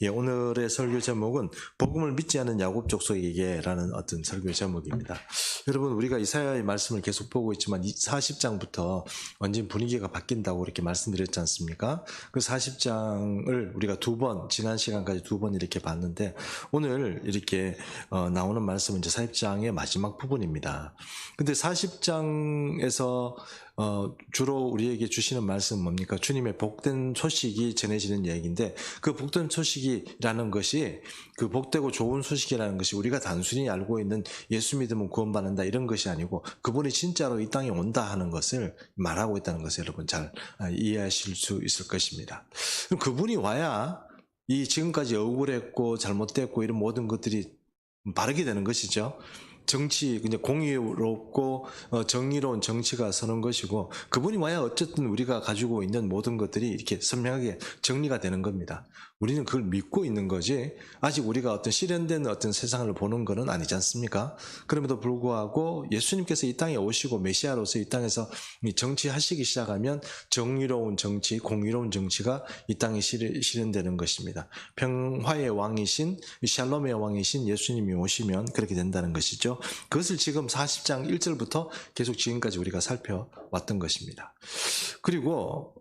오늘의 설교 제목은 복음을 믿지 않는 야곱 족속에게라는 어떤 설교 제목입니다. 여러분, 우리가 이사야의 말씀을 계속 보고 있지만 40장부터 완전 분위기가 바뀐다고 이렇게 말씀드렸지 않습니까? 그 40장을 우리가 지난 시간까지 두 번 이렇게 봤는데, 오늘 이렇게 나오는 말씀은 이제 40장의 마지막 부분입니다. 근데 40장에서 주로 우리에게 주시는 말씀은 뭡니까? 주님의 복된 소식이 전해지는 얘기인데, 그 복된 소식이라는 것이, 그 복되고 좋은 소식이라는 것이 우리가 단순히 알고 있는 예수 믿으면 구원받는다 이런 것이 아니고, 그분이 진짜로 이 땅에 온다 하는 것을 말하고 있다는 것을 여러분 잘 이해하실 수 있을 것입니다. 그럼 그분이 와야 이 지금까지 억울했고 잘못됐고 이런 모든 것들이 바르게 되는 것이죠. 정치, 그냥 공의롭고 정의로운 정치가 서는 것이고, 그분이 와야 어쨌든 우리가 가지고 있는 모든 것들이 이렇게 선명하게 정리가 되는 겁니다. 우리는 그걸 믿고 있는 거지, 아직 우리가 어떤 실현된 어떤 세상을 보는 것은 아니지 않습니까? 그럼에도 불구하고 예수님께서 이 땅에 오시고 메시아로서 이 땅에서 정치하시기 시작하면 정의로운 정치, 공의로운 정치가 이 땅에 실현되는 것입니다. 평화의 왕이신, 샬롬의 왕이신 예수님이 오시면 그렇게 된다는 것이죠. 그것을 지금 40장 1절부터 계속 지금까지 우리가 살펴왔던 것입니다. 그리고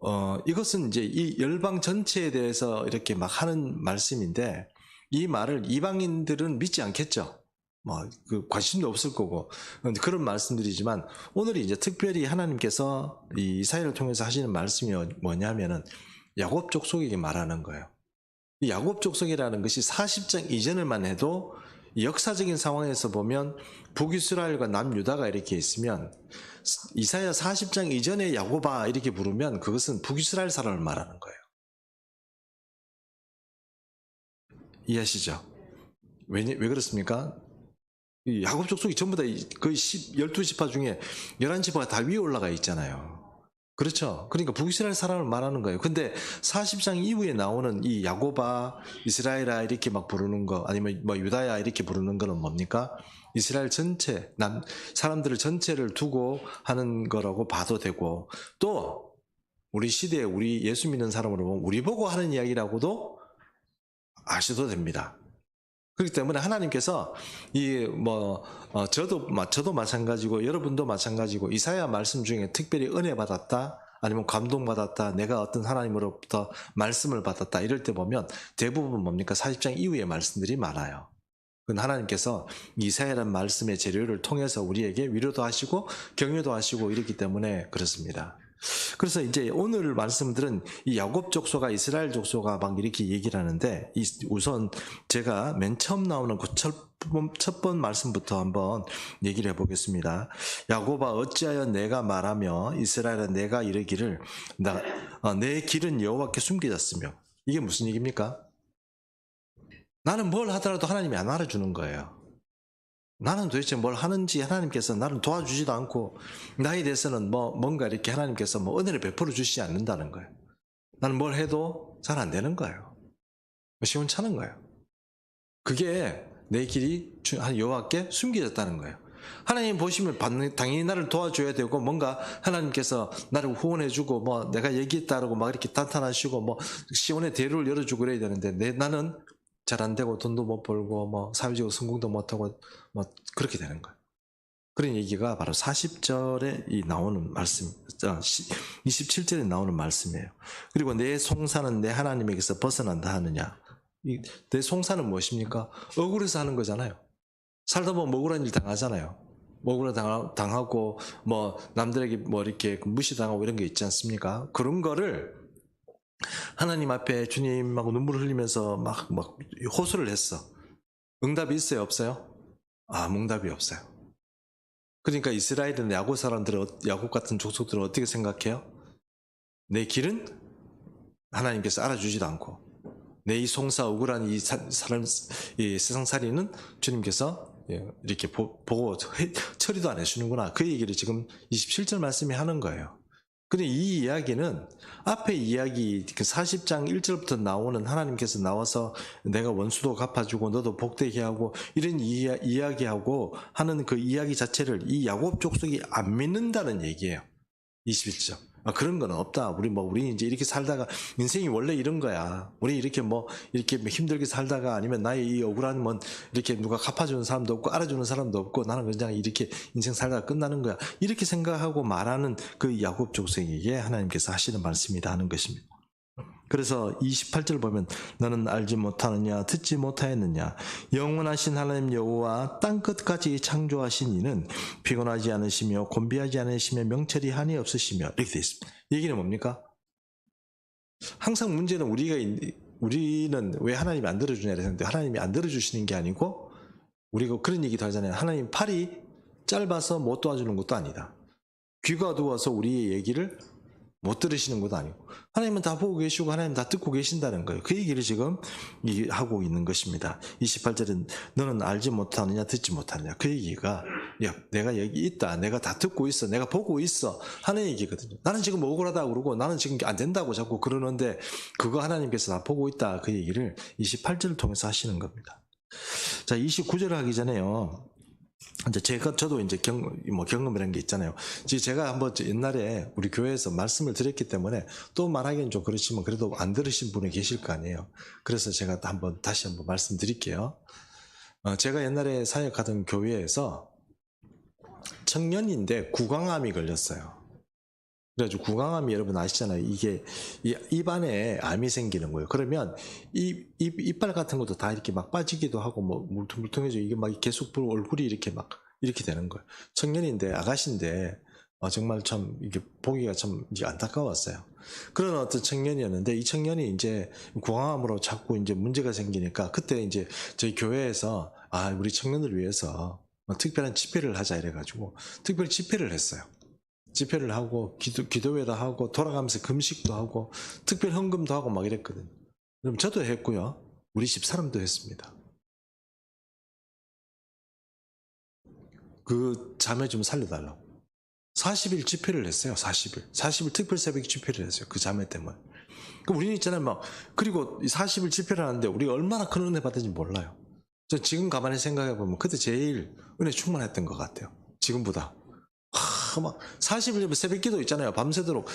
이것은 이제 이 열방 전체에 대해서 이렇게 막 하는 말씀인데, 이 말을 이방인들은 믿지 않겠죠. 그 관심도 없을 거고 그런 말씀들이지만, 오늘이 이제 특별히 하나님께서 이 이사야를 통해서 하시는 말씀이 뭐냐면은 야곱 족속에게 말하는 거예요. 이 야곱 족속이라는 것이 40장 이전을만 해도 역사적인 상황에서 보면 북이스라엘과 남유다가 이렇게 있으면, 이사야 40장 이전에 야곱아 이렇게 부르면 그것은 북이스라엘 사람을 말하는 거예요. 이해하시죠? 왜 그렇습니까? 이 야곱 족속이 전부 다 거의 12지파 중에 11지파가 다 위에 올라가 있잖아요. 그렇죠? 그러니까 북이스라엘 사람을 말하는 거예요. 근데 40장 이후에 나오는 이 야곱아, 이스라엘아 이렇게 막 부르는 거, 아니면 유다야 이렇게 부르는 거는 뭡니까? 이스라엘 전체, 사람들을 전체를 두고 하는 거라고 봐도 되고, 또 우리 시대에 우리 예수 믿는 사람으로 보면 우리 보고 하는 이야기라고도 아셔도 됩니다. 그렇기 때문에 하나님께서 저도 마찬가지고 여러분도 마찬가지고, 이사야 말씀 중에 특별히 은혜 받았다, 아니면 감동 받았다, 내가 어떤 하나님으로부터 말씀을 받았다 이럴 때 보면 대부분 뭡니까? 40장 이후의 말씀들이 많아요. 그건 하나님께서 이사야라는 말씀의 재료를 통해서 우리에게 위로도 하시고 격려도 하시고 이렇기 때문에 그렇습니다. 그래서 이제 오늘 말씀들은 이 야곱 족속과 이스라엘 족속과 막 이렇게 얘기를 하는데, 우선 제가 맨 처음 나오는 그 첫 번 말씀부터 한번 얘기를 해보겠습니다. 야곱아, 어찌하여 내가 말하며 이스라엘아 내가 이르기를 내 길은 여호와께 숨겨졌으며. 이게 무슨 얘기입니까? 나는 뭘 하더라도 하나님이 안 알아주는 거예요. 나는 도대체 뭘 하는지 하나님께서 나를 도와주지도 않고, 나에 대해서는 뭔가 이렇게 하나님께서 은혜를 베풀어 주시지 않는다는 거예요. 나는 뭘 해도 잘 안 되는 거예요. 시원찮은 거예요. 그게 내 길이 여호와께 숨겨졌다는 거예요. 하나님 보시면 당연히 나를 도와줘야 되고, 뭔가 하나님께서 나를 후원해주고 내가 얘기했다라고 막 이렇게 탄탄하시고 시원의 대로를 열어주고 그래야 되는데, 나는 잘 안 되고 돈도 못 벌고 사회적으로 성공도 못하고 그렇게 되는 거예요. 그런 얘기가 바로 40절에 나오는 말씀, 27절에 나오는 말씀이에요. 그리고 내 송사는 내 하나님에게서 벗어난다 하느냐. 내 송사는 무엇입니까? 억울해서 하는 거잖아요. 살다 보면 억울한 일 당하잖아요. 억울한 당하고 남들에게 이렇게 무시당하고 이런 게 있지 않습니까? 그런 거를 하나님 앞에 주님하고 눈물을 흘리면서 막 호소를 했어. 응답이 있어요, 없어요? 응답이 없어요. 그러니까 이스라엘은 야곱 같은 족속들은 어떻게 생각해요? 내 길은 하나님께서 알아주지도 않고, 내 이 송사 억울한 이 세상살이는 주님께서 이렇게 보고 처리도 안 해주는구나. 그 얘기를 지금 27절 말씀이 하는 거예요. 근데 이 이야기는 앞에 이야기, 40장 1절부터 나오는 하나님께서 나와서 내가 원수도 갚아주고 너도 복되게 하고 이런 이야기하고 하는 그 이야기 자체를 이 야곱 족속이 안 믿는다는 얘기예요. 21절. 그런 건 없다. 우리 이제 이렇게 살다가 인생이 원래 이런 거야. 우리 이렇게 이렇게 힘들게 살다가 아니면 나의 이 억울한 이렇게 누가 갚아주는 사람도 없고 알아주는 사람도 없고 나는 그냥 이렇게 인생 살다가 끝나는 거야. 이렇게 생각하고 말하는 그 야곱 족속에게 하나님께서 하시는 말씀이다 하는 것입니다. 그래서 28절 보면 너는 알지 못하느냐 듣지 못하였느냐 영원하신 하나님 여호와 땅끝까지 창조하신 이는 피곤하지 않으시며 곤비하지 않으시며 명철이 한이 없으시며 이렇게 되어 있습니다. 얘기는 뭡니까? 항상 문제는 우리는 왜 하나님이 안 들어주냐 그랬는데 하나님이 안 들어주시는 게 아니고 우리가 그런 얘기도 하잖아요. 하나님 팔이 짧아서 못 도와주는 것도 아니다. 귀가 어두워서 우리의 얘기를 못 들으시는 것도 아니고 하나님은 다 보고 계시고 하나님 다 듣고 계신다는 거예요. 그 얘기를 지금 하고 있는 것입니다. 28절은 너는 알지 못하느냐 듣지 못하느냐 그 얘기가 내가 여기 있다 내가 다 듣고 있어 내가 보고 있어 하는 얘기거든요. 나는 지금 억울하다고 그러고 나는 지금 안 된다고 자꾸 그러는데 그거 하나님께서 다 보고 있다 그 얘기를 28절을 통해서 하시는 겁니다. 자 29절을 하기 전에요. 이제 저도 이제 경험이라는 게 있잖아요. 제가 한번 옛날에 우리 교회에서 말씀을 드렸기 때문에 또 말하기는 좀 그렇지만 그래도 안 들으신 분이 계실 거 아니에요. 그래서 제가 다시 한번 말씀드릴게요. 제가 옛날에 사역하던 교회에서 청년인데 구강암이 걸렸어요. 그래가지고 구강암이 여러분 아시잖아요. 이게 입안에 암이 생기는 거예요. 그러면 이빨 같은 것도 다 이렇게 막 빠지기도 하고 물퉁물퉁해져 이게 막 계속 얼굴이 이렇게 되는 거예요. 청년인데 아가씨인데 정말 참 이게 보기가 참 이제 안타까웠어요. 그런 어떤 청년이었는데 이 청년이 이제 구강암으로 자꾸 이제 문제가 생기니까 그때 이제 저희 교회에서 우리 청년을 위해서 특별한 집회를 하자 이래가지고 특별 집회를 했어요. 집회를 하고 기도회도 하고 돌아가면서 금식도 하고 특별 헌금도 하고 막 이랬거든요. 그럼 저도 했고요. 우리 집사람도 했습니다. 그 자매 좀 살려달라고. 40일 집회를 했어요. 40일 특별 새벽 집회를 했어요. 그 자매 때문에. 우리는 있잖아요. 그리고 40일 집회를 하는데 우리가 얼마나 큰 은혜 받은지 몰라요. 저 지금 가만히 생각해보면 그때 제일 은혜 충만했던 것 같아요. 지금보다. 막 40일 새벽 기도 있잖아요. 밤새도록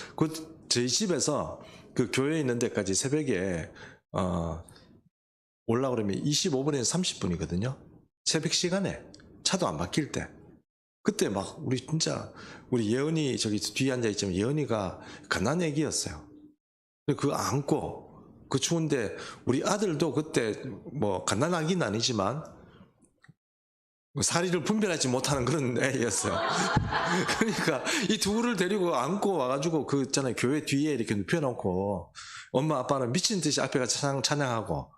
저희 집에서 그 교회에 있는 데까지 새벽에 올라오려면 25분에서 30분이거든요. 새벽 시간에 차도 안 막힐 때 그때 막 우리 예언이 저기 뒤에 앉아있지만 예언이가 갓난 애기였어요. 그 안고 그 추운데 우리 아들도 그때 갓난 아기는 아니지만 사리를 분별하지 못하는 그런 애였어요. 그러니까 이 둘을 데리고 안고 와가지고 있잖아요. 교회 뒤에 이렇게 눕혀놓고 엄마 아빠는 미친 듯이 앞에 가서 찬양하고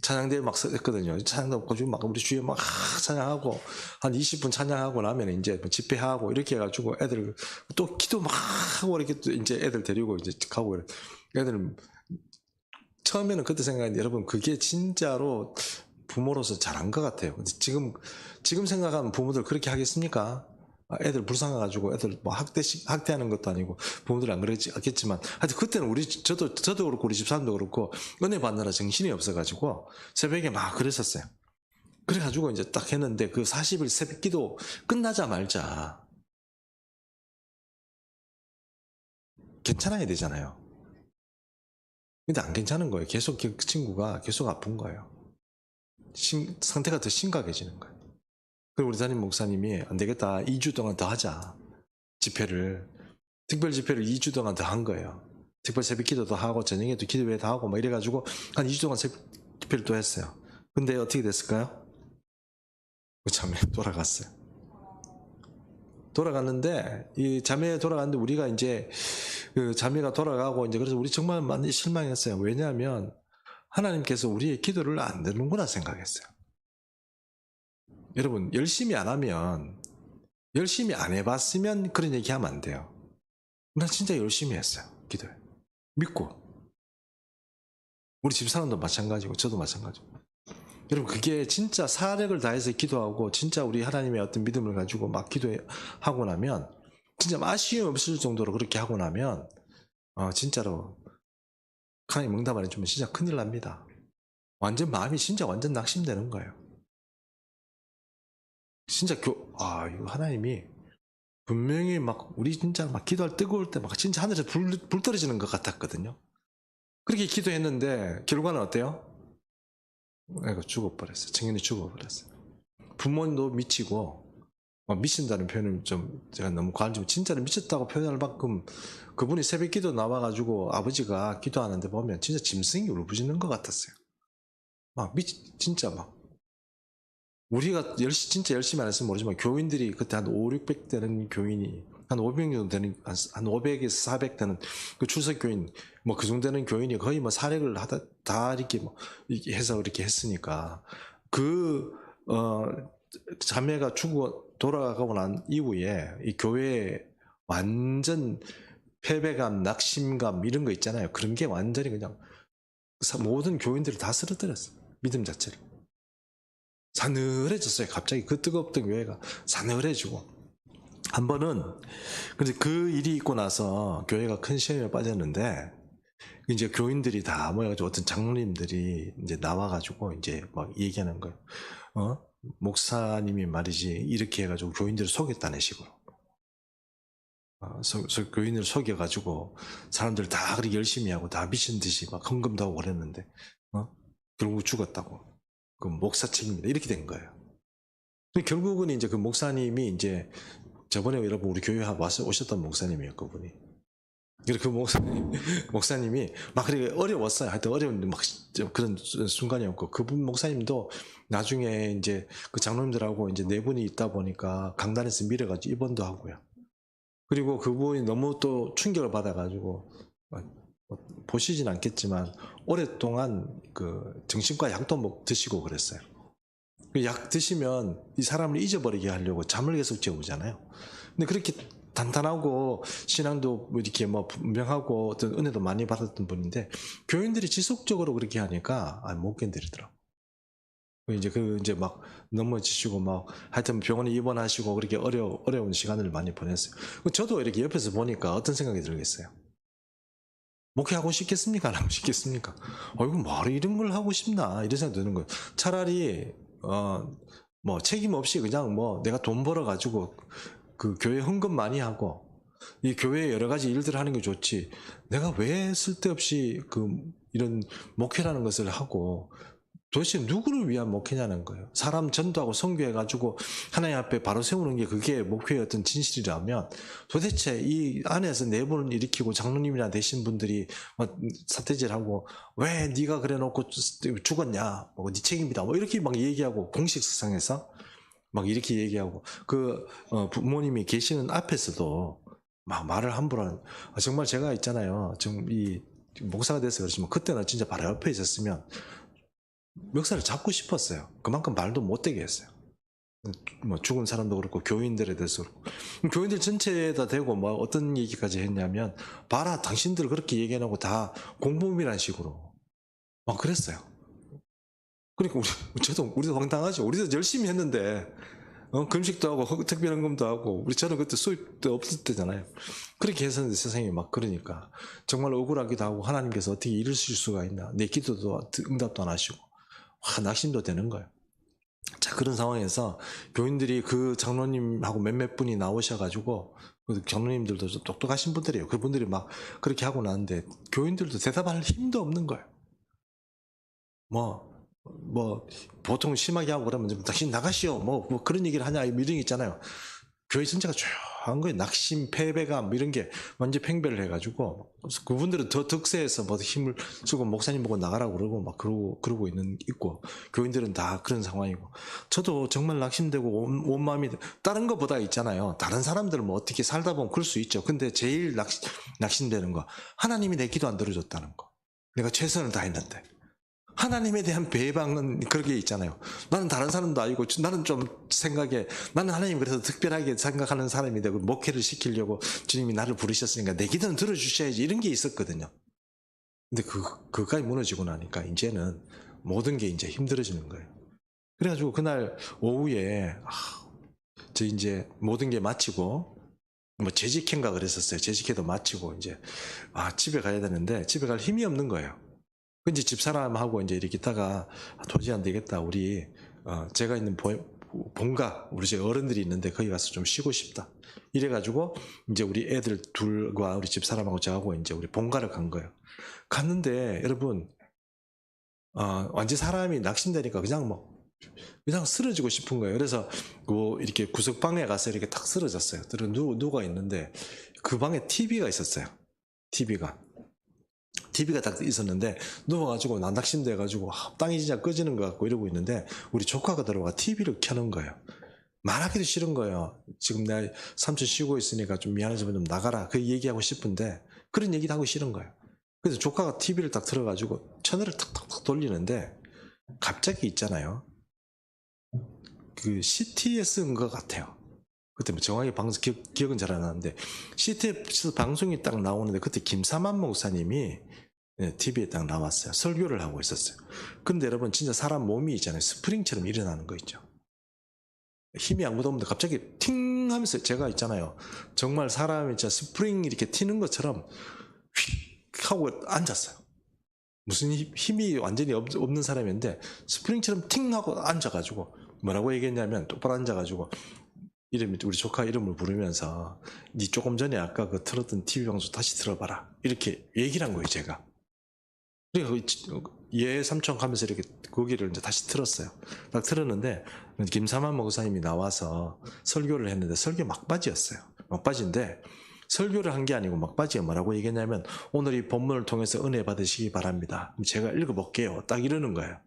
찬양대에 막 했거든요. 찬양도 막 우리 주위에 막 찬양하고 한 20분 찬양하고 나면 이제 집회하고 이렇게 해가지고 애들 또 기도 막 하고 이렇게 또 이제 애들 데리고 이제 가고 애들 처음에는 그때 생각했는데 여러분 그게 진짜로 부모로서 잘한 것 같아요. 근데 지금 생각하면 부모들 그렇게 하겠습니까? 애들 불쌍해가지고 애들 학대하는 것도 아니고 부모들이 안 그러겠지만 하여튼 그때는 저도 그렇고 우리 집사람도 그렇고 은혜 받느라 정신이 없어가지고 새벽에 막 그랬었어요. 그래가지고 이제 딱 했는데 그 40일 새벽 기도 끝나자마자 괜찮아야 되잖아요. 근데 안 괜찮은 거예요. 계속 그 친구가 계속 아픈 거예요. 상태가 더 심각해지는 거예요. 그리고 우리 담임 목사님이 안 되겠다. 2주 동안 더 하자. 특별 집회를 2주 동안 더 한 거예요. 특별 새벽 기도도 하고 저녁에도 기도회도 하고 막 이래가지고 한 2주 동안 새벽 집회를 또 했어요. 근데 어떻게 됐을까요? 그 자매 돌아갔어요. 돌아갔는데 이 자매에 돌아갔는데 우리가 이제 그 자매가 돌아가고 이제 그래서 우리 정말 많이 실망했어요. 왜냐하면 하나님께서 우리의 기도를 안 듣는구나 생각했어요. 여러분 열심히 안 하면 열심히 안 해봤으면 그런 얘기하면 안 돼요. 나 진짜 열심히 했어요. 기도해. 믿고. 우리 집사람도 마찬가지고 저도 마찬가지고. 여러분 그게 진짜 사력을 다해서 기도하고 진짜 우리 하나님의 어떤 믿음을 가지고 막 기도하고 나면 진짜 아쉬움 없을 정도로 그렇게 하고 나면 진짜로 하나님 응답 안 해주면 진짜 큰일 납니다. 완전 마음이 진짜 완전 낙심되는 거예요. 진짜 이거 하나님이 분명히 막 우리 진짜 막 기도할 뜨거울 때 막 진짜 하늘에서 불 떨어지는 것 같았거든요. 그렇게 기도했는데 결과는 어때요? 애가 죽어버렸어요. 청년이 죽어버렸어요. 부모님도 미치고, 미친다는 표현은 좀 제가 너무 과한지만 진짜로 미쳤다고 표현할 만큼 그분이 새벽 기도 나와가지고 아버지가 기도하는데 보면 진짜 짐승이 울부짖는 것 같았어요. 막 진짜 막 우리가 진짜 열심히 안 했으면 모르지만 교인들이 그때 한 5, 600 되는 교인이 한 500 정도 되는 한 500에서 400 되는 그 출석 교인 뭐 그 정도 되는 교인이 거의 뭐 사력을 하다 다 이렇게 뭐 이렇게 해서 이렇게 했으니까 그 자매가 죽어 돌아가고 난 이후에 이 교회에 완전 패배감, 낙심감 이런 거 있잖아요. 그런 게 완전히 그냥 모든 교인들을 다 쓰러뜨렸어요. 믿음 자체를. 사늘해졌어요. 갑자기 그 뜨겁던 교회가 사늘해지고 한 번은 근데 그 일이 있고 나서 교회가 큰 시험에 빠졌는데 이제 교인들이 다 모여가지고 어떤 장로님들이 이제 나와가지고 이제 막 얘기하는 거예요. 목사님이 말이지 이렇게 해가지고 교인들을 속였다는 식으로. 교인을 속여가지고 사람들 다 그렇게 열심히 하고 다 미친 듯이 막 헌금도 하고 그랬는데 결국 죽었다고. 그 목사 책임이다 이렇게 된 거예요. 결국은 이제 그 목사님이 이제 저번에 여러분 우리 교회 와서 오셨던 목사님이에요, 그분이. 그 목사님이 막 그렇게 어려웠어요. 하여튼 어려운 막 그런 순간이었고 그분 목사님도 나중에 이제 그 장로님들하고 이제 네 분이 있다 보니까 강단에서 밀어가지고 입원도 하고요. 그리고 그분이 너무 또 충격을 받아가지고 보시진 않겠지만 오랫동안 그 정신과 약도 드시고 그랬어요. 약 드시면 이 사람을 잊어버리게 하려고 잠을 계속 재우잖아요. 근데 그렇게 단단하고 신앙도 이렇게 뭐 분명하고 어떤 은혜도 많이 받았던 분인데 교인들이 지속적으로 그렇게 하니까 못 견디더라고. 이제 막 넘어지시고 막 하여튼 병원에 입원하시고 그렇게 어려운 시간을 많이 보냈어요. 저도 이렇게 옆에서 보니까 어떤 생각이 들겠어요? 목회하고 싶겠습니까? 안 하고 싶겠습니까? 이거 뭐 이런 걸 하고 싶나? 이런 생각 드는 거예요. 차라리 뭐 책임 없이 그냥 뭐 내가 돈 벌어 가지고 그 교회 헌금 많이 하고 이 교회에 여러 가지 일들을 하는 게 좋지. 내가 왜 쓸데없이 이런 목회라는 것을 하고 도대체 누구를 위한 목회냐는 거예요. 사람 전도하고 선교해가지고 하나님 앞에 바로 세우는 게 그게 목회의 어떤 진실이라면 도대체 이 안에서 내분을 일으키고 장로님이나 되신 분들이 사태질하고 왜 네가 그래놓고 죽었냐, 네 책임이다, 뭐 이렇게 막 얘기하고 공식석상에서 막 이렇게 얘기하고 부모님이 계시는 앞에서도 막 말을 함부로 하는. 정말 제가 있잖아요. 지금 이 목사가 돼서 그렇지만 그때는 진짜 바로 옆에 있었으면 멱살을 잡고 싶었어요. 그만큼 말도 못되게 했어요. 뭐 죽은 사람도 그렇고 교인들에 대해서 그렇고 교인들 전체에다 대고 뭐 어떤 얘기까지 했냐면 봐라 당신들 그렇게 얘기해놓고 다 공범이라는 식으로 막 그랬어요. 그러니까 우리도 황당하죠. 우리도 열심히 했는데 금식도 하고 특별헌금도 하고 저는 그때 수입도 없을 때잖아요. 그렇게 했었는데 세상이 막 그러니까 정말 억울하기도 하고 하나님께서 어떻게 이러실 수가 있나. 내 기도도 응답도 안 하시고 낙심도 되는 거예요. 자, 그런 상황에서 교인들이 그 장로님하고 몇몇 분이 나오셔가지고 그 장로님들도 좀 똑똑하신 분들이에요. 그분들이 막 그렇게 하고 나는데 교인들도 대답할 힘도 없는 거예요. 뭐 보통 심하게 하고 그러면 당신 나가시오 뭐 그런 얘기를 하냐 이런 게 있잖아요. 교회 전체가 조용한 거예요. 낙심, 패배감 이런 게 완전 팽배를 해가지고 그분들은 더 득세해서 뭐 힘을 쓰고 목사님 보고 나가라고 그러고 막 그러고 있고 교인들은 다 그런 상황이고 저도 정말 낙심되고 온 마음이 다른 것보다 있잖아요. 다른 사람들은 뭐 어떻게 살다 보면 그럴 수 있죠. 근데 제일 낙심되는 거 하나님이 내 기도 안 들어줬다는 거. 내가 최선을 다했는데 하나님에 대한 배방은 그렇게 있잖아요. 나는 다른 사람도 아니고 나는 좀 생각에 나는 하나님 그래서 특별하게 생각하는 사람이 되고 목회를 시키려고 주님이 나를 부르셨으니까 내 기도는 들어주셔야지 이런 게 있었거든요. 근데 그까지 무너지고 나니까 이제는 모든 게 이제 힘들어지는 거예요. 그래가지고 그날 오후에 저 이제 모든 게 마치고 뭐 재직회인가 그랬었어요. 재직회도 마치고 이제 집에 가야 되는데 집에 갈 힘이 없는 거예요. 이제 집사람하고 이제 이렇게 있다가 도저히 안 되겠다. 우리 제가 있는 본가 우리 집 어른들이 있는데 거기 가서 좀 쉬고 싶다. 이래가지고 이제 우리 애들 둘과 우리 집 사람하고 저하고 이제 우리 본가를 간 거예요. 갔는데 여러분 완전 사람이 낙심되니까 그냥 쓰러지고 싶은 거예요. 그래서 이렇게 구석방에 가서 이렇게 탁 쓰러졌어요. 누가 있는데 그 방에 TV가 있었어요. TV가 딱 있었는데 누워가지고 낙심돼가지고 땅이 진짜 꺼지는 것 같고 이러고 있는데 우리 조카가 들어와 TV를 켜는 거예요. 말하기도 싫은 거예요. 지금 내가 삼촌 쉬고 있으니까 좀 미안해서 좀 나가라. 그 얘기하고 싶은데 그런 얘기도 하고 싫은 거예요. 그래서 조카가 TV를 딱 틀어가지고 채널을 탁탁탁 돌리는데 갑자기 있잖아요. 그 CTS인 것 같아요. 그때 뭐 정확히 기억은 잘 안 나는데 CTS 방송이 딱 나오는데 그때 김사만 목사님이 TV에 딱 나왔어요. 설교를 하고 있었어요. 근데 여러분 진짜 사람 몸이 있잖아요. 스프링처럼 일어나는 거 있죠. 힘이 아무도 없는데 갑자기 팅 하면서 제가 있잖아요. 정말 사람이 진짜 스프링 이렇게 튀는 것처럼 휙 하고 앉았어요. 무슨 힘이 완전히 없는 사람인데 스프링처럼 팅 하고 앉아가지고 뭐라고 얘기했냐면 똑바로 앉아가지고 우리 조카 이름을 부르면서 니 조금 전에 아까 그 틀었던 TV 방송 다시 들어봐라 이렇게 얘기를 한 거예요. 제가 그러니까 예 삼촌 하면서 이렇게 거기를 이제 다시 틀었어요. 딱 틀었는데 김사만 목사님이 나와서 설교를 했는데 설교 막바지였어요. 막바지인데 설교를 한 게 아니고 막바지에 뭐라고 얘기했냐면 오늘 이 본문을 통해서 은혜 받으시기 바랍니다. 제가 읽어볼게요. 딱 이러는 거예요.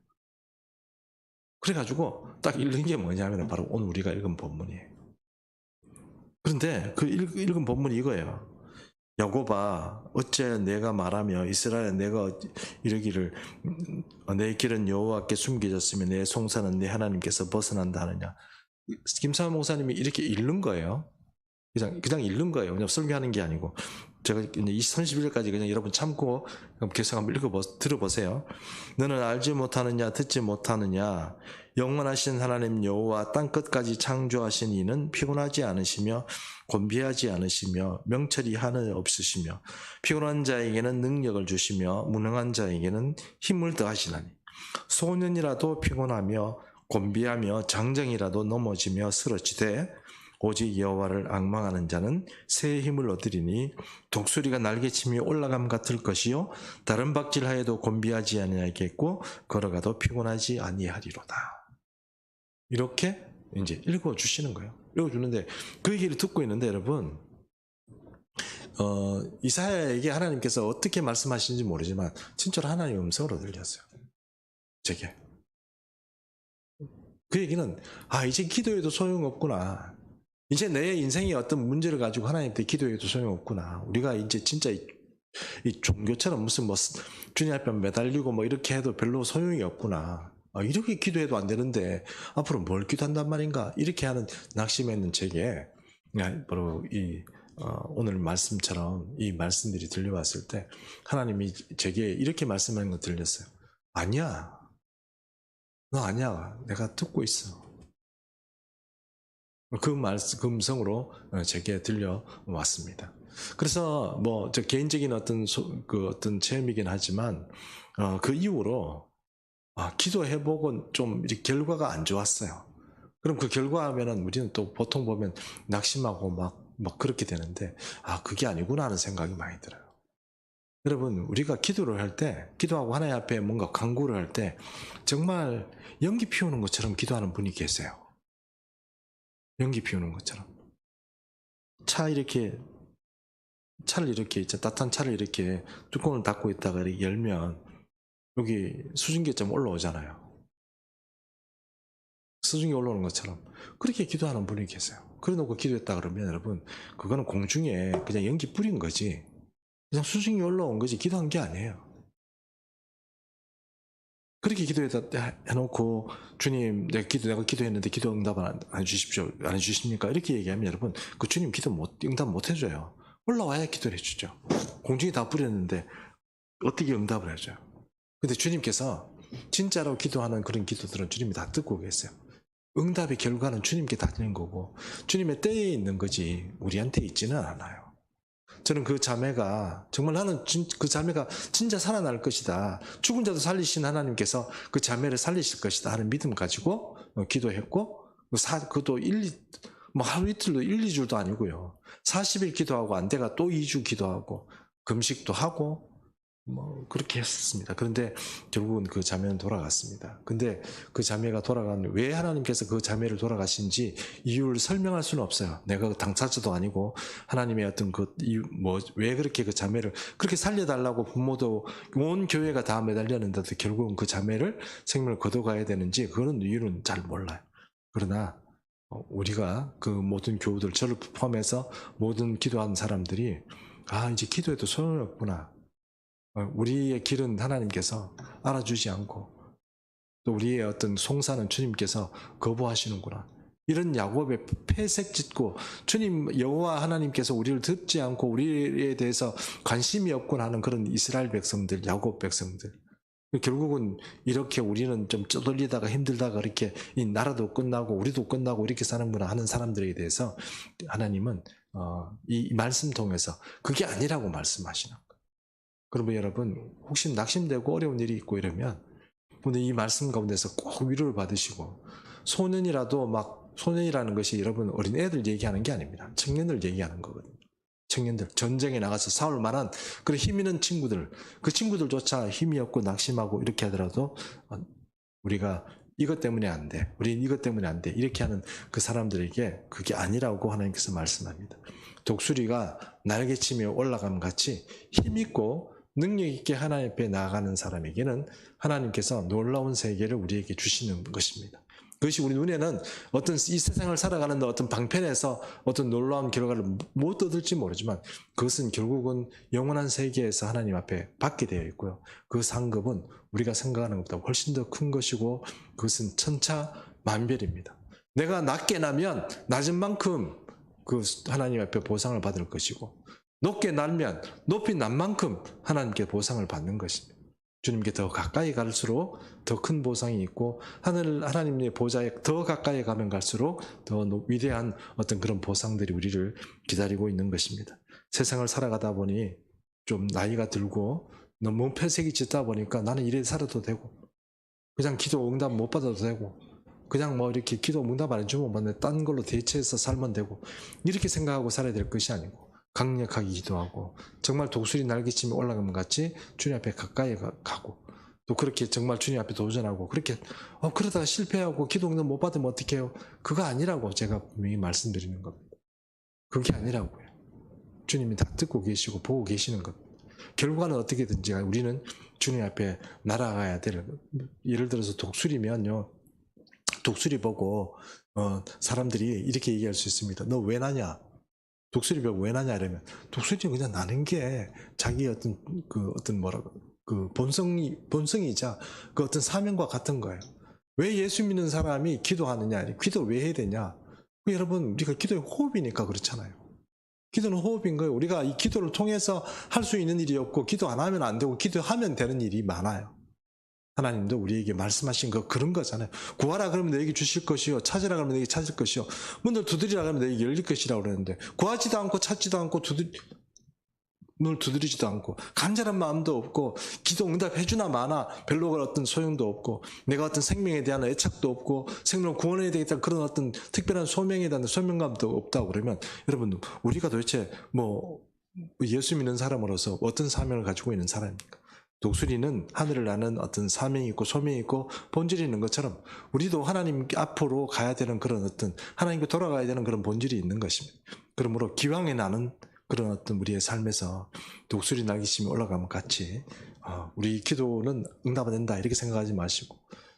그래가지고 딱 읽은 게 뭐냐면 바로 오늘 우리가 읽은 본문이에요. 그런데 그 읽은 본문이 이거예요. 야곱아 어째 내가 말하며 이스라엘에 내가 이르기를 내 길은 여호와께 숨겨졌으며 내 송사는 내 하나님께서 벗어난다 하느냐. 김사만 목사님이 이렇게 읽는 거예요. 그냥 읽는 거예요. 그냥 설교하는 게 아니고 제가 이제 31일까지 그냥 여러분 참고 계속 한번 들어보세요. 너는 알지 못하느냐 듣지 못하느냐 영원하신 하나님 여호와 땅 끝까지 창조하신 이는 피곤하지 않으시며 곤비하지 않으시며 명철이 하늘 없으시며 피곤한 자에게는 능력을 주시며 무능한 자에게는 힘을 더하시나니 소년이라도 피곤하며 곤비하며 장정이라도 넘어지며 쓰러지되 오직 여호와를 앙망하는 자는 새 힘을 얻으리니 독수리가 날개치며 올라감 같을 것이요 다른 박질하여도 곤비하지 아니하겠고 걸어가도 피곤하지 아니하리로다. 이렇게 이제 읽어주시는 거예요. 읽어주는데 그 얘기를 듣고 있는데 여러분 이사야에게 하나님께서 어떻게 말씀하시는지 모르지만 진짜로 하나님의 음성으로 들렸어요. 제게 그 얘기는 이제 기도해도 소용없구나. 이제 내 인생의 어떤 문제를 가지고 하나님께 기도해도 소용없구나. 우리가 이제 진짜 이 종교처럼 무슨 주님 앞에 매달리고 이렇게 해도 별로 소용이 없구나. 이렇게 기도해도 안 되는데 앞으로 뭘 기도한단 말인가? 이렇게 하는 낙심에 있는 제게 바로 오늘 말씀처럼 이 말씀들이 들려왔을 때 하나님이 제게 이렇게 말씀하는 거 들렸어요. 아니야. 너 아니야. 내가 듣고 있어. 그 음성으로 제게 들려왔습니다. 그래서 저 개인적인 어떤 체험이긴 하지만 그 이후로 기도해보고 좀 이렇게 결과가 안 좋았어요. 그럼 그 결과하면은 우리는 또 보통 보면 낙심하고 막 그렇게 되는데 그게 아니구나 하는 생각이 많이 들어요. 여러분 우리가 기도를 할 때 기도하고 하나님 앞에 뭔가 간구를 할 때 정말 연기 피우는 것처럼 기도하는 분이 계세요. 연기 피우는 것처럼 차를 이렇게 따뜻한 차를 이렇게 뚜껑을 닫고 있다가 이렇게 열면 여기 수증기가 좀 올라오잖아요. 수증기 올라오는 것처럼 그렇게 기도하는 분이 계세요. 그래 놓고 기도했다 그러면 여러분 그거는 공중에 그냥 연기 뿌린 거지 그냥 수증기 올라온 거지 기도한 게 아니에요. 그렇게 기도해놓고 주님 내가 기도했는데 기도 응답을 안 해주십니까? 이렇게 얘기하면 여러분 그 주님 응답 못 해줘요. 올라와야 기도를 해주죠. 공중에 다 뿌렸는데 어떻게 응답을 해줘요? 근데 주님께서 진짜로 기도하는 그런 기도들은 주님이 다 듣고 계세요. 응답의 결과는 주님께 달리는 거고 주님의 때에 있는 거지 우리한테 있지는 않아요. 저는 그 자매가 정말 나는 그 자매가 진짜 살아날 것이다. 죽은 자도 살리신 하나님께서 그 자매를 살리실 것이다 하는 믿음 가지고 기도했고 그것도 뭐 하루 이틀도 1, 2주도 아니고요. 40일 기도하고 안 돼가 또 2주 기도하고 금식도 하고 뭐 그렇게 했었습니다. 그런데 결국은 그 자매는 돌아갔습니다. 근데 그 자매가 왜 하나님께서 그 자매를 돌아가신지 이유를 설명할 수는 없어요. 내가 당사자도 아니고 하나님의 어떤 왜 그렇게 그 자매를 그렇게 살려달라고 부모도 온 교회가 다 매달렸는데도 결국은 그 자매를 생명을 거둬가야 되는지 그런 이유는 잘 몰라요. 그러나 우리가 그 모든 교우들, 저를 포함해서 모든 기도하는 사람들이 이제 기도해도 소용이 없구나. 우리의 길은 하나님께서 알아주지 않고 또 우리의 어떤 송사는 주님께서 거부하시는구나. 이런 야곱의 폐색 짓고 주님 여호와 하나님께서 우리를 듣지 않고 우리에 대해서 관심이 없구나 하는 그런 이스라엘 백성들, 야곱 백성들. 결국은 이렇게 우리는 좀 쪼들리다가 힘들다가 이렇게 이 나라도 끝나고 우리도 끝나고 이렇게 사는구나 하는 사람들에 대해서 하나님은 이 말씀 통해서 그게 아니라고 말씀하시는 거예요. 그러면 여러분 혹시 낙심되고 어려운 일이 있고 이러면 오늘 이 말씀 가운데서 꼭 위로를 받으시고 소년이라는 것이 여러분 어린애들 얘기하는 게 아닙니다. 청년들 얘기하는 거거든요. 청년들 전쟁에 나가서 싸울 만한 그런 힘 있는 친구들, 그 친구들조차 힘이 없고 낙심하고 이렇게 하더라도 우리가 이것 때문에 안 돼, 우린 이것 때문에 안 돼 이렇게 하는 그 사람들에게 그게 아니라고 하나님께서 말씀합니다. 독수리가 날개치며 올라감 같이 힘 있고 능력 있게 하나님 앞에 나아가는 사람에게는 하나님께서 놀라운 세계를 우리에게 주시는 것입니다. 그것이 우리 눈에는 어떤 이 세상을 살아가는데 어떤 방편에서 어떤 놀라운 결과를 못 얻을지 모르지만 그것은 결국은 영원한 세계에서 하나님 앞에 받게 되어 있고요. 그 상급은 우리가 생각하는 것보다 훨씬 더 큰 것이고 그것은 천차만별입니다. 내가 낮게 나면 낮은 만큼 그 하나님 앞에 보상을 받을 것이고 높게 날면 높이 난 만큼 하나님께 보상을 받는 것입니다. 주님께 더 가까이 갈수록 더 큰 보상이 있고 하나님의 보좌에 더 가까이 가면 갈수록 더 위대한 어떤 그런 보상들이 우리를 기다리고 있는 것입니다. 세상을 살아가다 보니 좀 나이가 들고 너무 폐색이 짙다 보니까 나는 이래 살아도 되고 그냥 기도 응답 못 받아도 되고 그냥 뭐 이렇게 기도 응답 안 해주면 딴 걸로 대체해서 살면 되고 이렇게 생각하고 살아야 될 것이 아니고 강력하게 기도하고 정말 독수리 날개치며 올라가면 같이 주님 앞에 가까이 가고 또 그렇게 정말 주님 앞에 도전하고 그렇게 그러다가 실패하고 기도 응답 못 받으면 어떡해요? 그거 아니라고 제가 분명히 말씀드리는 겁니다. 그게 아니라고요. 주님이 다 듣고 계시고 보고 계시는 것. 결과는 어떻게든지 우리는 주님 앞에 날아가야 될, 예를 들어서 독수리면요, 독수리 보고 사람들이 이렇게 얘기할 수 있습니다. 너 왜 나냐? 독수리 보고 왜 나냐 이러면 독수리는 그냥 나는 게 자기 어떤 그 본성이자 그 어떤 사명과 같은 거예요. 왜 예수 믿는 사람이 기도하느냐? 기도를 왜 해야 되냐? 여러분 우리가 기도의 호흡이니까 그렇잖아요. 기도는 호흡인 거예요. 우리가 이 기도를 통해서 할 수 있는 일이 없고 기도 안 하면 안 되고 기도하면 되는 일이 많아요. 하나님도 우리에게 말씀하신 그런 거잖아요. 구하라 그러면 너에게 주실 것이요, 찾으라 그러면 너에게 찾을 것이요, 문을 두드리라 그러면 너에게 열릴 것이라고 그러는데 구하지도 않고 찾지도 않고 문을 두드리지도 않고 간절한 마음도 없고 기도 응답해 주나 마나 별로 어떤 소용도 없고 내가 어떤 생명에 대한 애착도 없고 생명을 구원해야 되겠다 그런 어떤 특별한 소명에 대한 소명감도 없다고 그러면 여러분 우리가 도대체 예수 믿는 사람으로서 어떤 사명을 가지고 있는 사람입니까? 독수리는 하늘을 나는 어떤 사명이 있고 소명이 있고 본질이 있는 것처럼 우리도 하나님 앞으로 가야 되는 그런 어떤 하나님께 돌아가야 되는 그런 본질이 있는 것입니다. 그러므로 기왕에 나는 그런 어떤 우리의 삶에서 독수리 날개치며 올라가면 같이 우리 기도는 응답 안 된다 이렇게 생각하지 마시고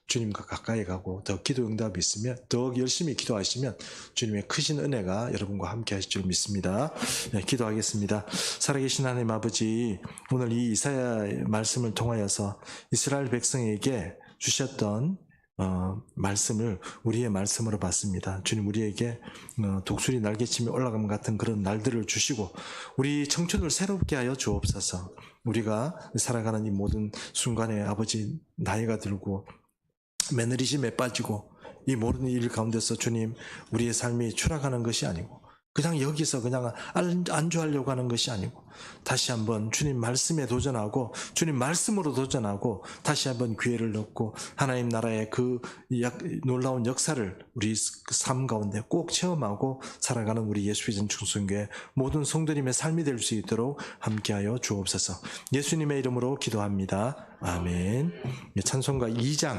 주님과 가까이 가고 더 기도 응답이 있으면 더 열심히 기도하시면 주님의 크신 은혜가 여러분과 함께 하실 줄 믿습니다. 네, 기도하겠습니다. 살아계신 하나님 아버지, 오늘 이 이사야의 말씀을 통하여서 이스라엘 백성에게 주셨던 말씀을 우리의 말씀으로 받습니다. 주님 우리에게 독수리 날개치며 올라감 같은 그런 날들을 주시고 우리 청춘을 새롭게 하여 주옵소서. 우리가 살아가는 이 모든 순간에 아버지 나이가 들고 매너리즘에 빠지고 이 모든 일 가운데서 주님 우리의 삶이 추락하는 것이 아니고 그냥 여기서 그냥 안주하려고 하는 것이 아니고 다시 한번 주님 말씀에 도전하고 주님 말씀으로 도전하고 다시 한번 기회를 얻고 하나님 나라의 그 놀라운 역사를 우리 삶 가운데 꼭 체험하고 살아가는 우리 예수의 중순교회 모든 성도님의 삶이 될 수 있도록 함께하여 주옵소서. 예수님의 이름으로 기도합니다. 아멘. 찬송가 2장